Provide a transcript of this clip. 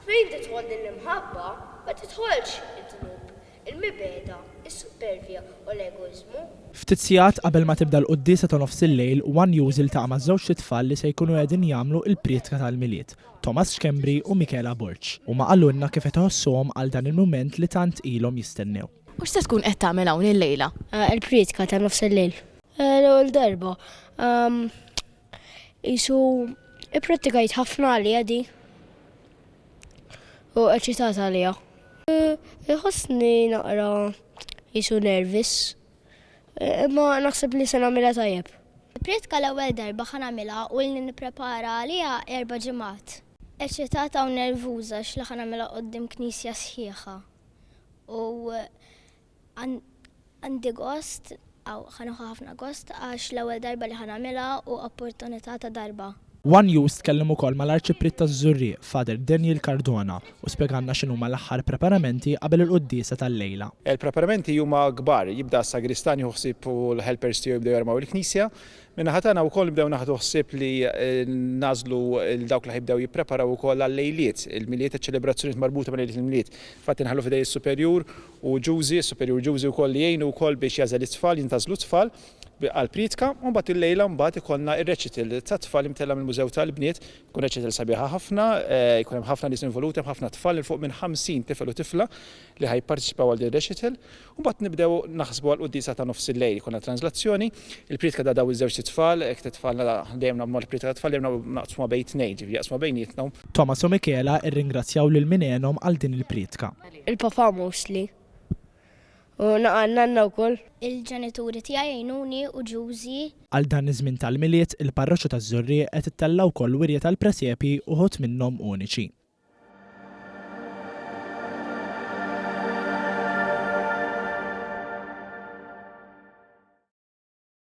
Fejn titħol din l-imħabba ma titħolx id-dnub, il-mibeda, is-supervja u l-egoizmu. Ftit sigħat qabel ma tibda l-qudiesa ta' nofs il-lejl, One News iltaqa' ma' żewġ tfal li se jkunu qegħdin jagħmlu l-priedka tal-miliet, Thomas Xkembri u Michela Borċ, u ma qalulna kif qed iħossuhom għal dan il-mument li tant ilhom jistennew. U x'se tkun qed tagħmel hawn il-lejla? Il-priedka ta' nofs il-lejl. L-ewwel darba. Isu ipprattikajt ħafna għalija di. U eċitata għalija. Iħossni naqra jisu nervis, imma naħseb li se nagħmilha tajjeb. Il-priedka l-ewwel darba ħa nagħmilha u li nipprepara għaliha 4 ġimgħat. Eċċitata u nervuża x'li ħa nagħmilha quddiem knisja sħiħa. U għandi gost, ħanuħu ħafna gost għax l-ewwel darba li ħa nagħmilha u opportunità ta' darba. One News tkellem ukoll mal-Arċipriet taż-Żurrieq, Father Daniel Cardona, u spjegalna x'inhuma l-aħħar preparamenti qabel il-qudiesa tal-lejla. Il-preparamenti huma kbar, jibda s-sagristan jħossib u l-helpers tiegħu jibdew jarmaw il-knisja. Minna ħatana wkoll nibdew naħdu ħsieb li nażlu dawk li ħibdew jippreparaw ukoll għal-lejliet, il-miliet iċ-ċelebrazzjonijiet marbuta mal-lejliet il-miliet. Fatt inħallu f'idej is-superjur u ġużi, is-superjur ġużi wkoll li jgħinu wkoll biex jażel it-tfal, jintażlu t-tfal għal-priedka, u mbagħad il-lejla mbagħad ikollna ir-reċitil tat-tfal imtella mill-Mużew tal-Bniet, ikun reċitil sabiħa ħafna, jkun hemm ħafna nies involuti, hemm ħafna tfal il fuq minn 50 tifel u tifla li ħajparteċipaw għal din ir-reċitil, u mbagħad nibdew naħsbu għall-qudiesa ta' nofs il-lejl, ikolna translazzjoni, il-priedka da daw iż-żewġ tfal, hekk tfal dejjem nagħmlu l-priedka tat-tfal dejjem naqsmuha bejn tnejn, ġifieri jaqsmuha bejnietna. Thomas u Michela irringrazzjaw lil min għenhom għal din il-priedka. Il-papa mostly. U naqgħanna wkoll. Il-ġenituri tiegħi jgħinuni u ġużi. Għal dan iż-żmien tal-miliet, il-parroċċa taż-Żurrieq qed ittella wkoll wirja tal-presjepi uħud minnhom uniċi.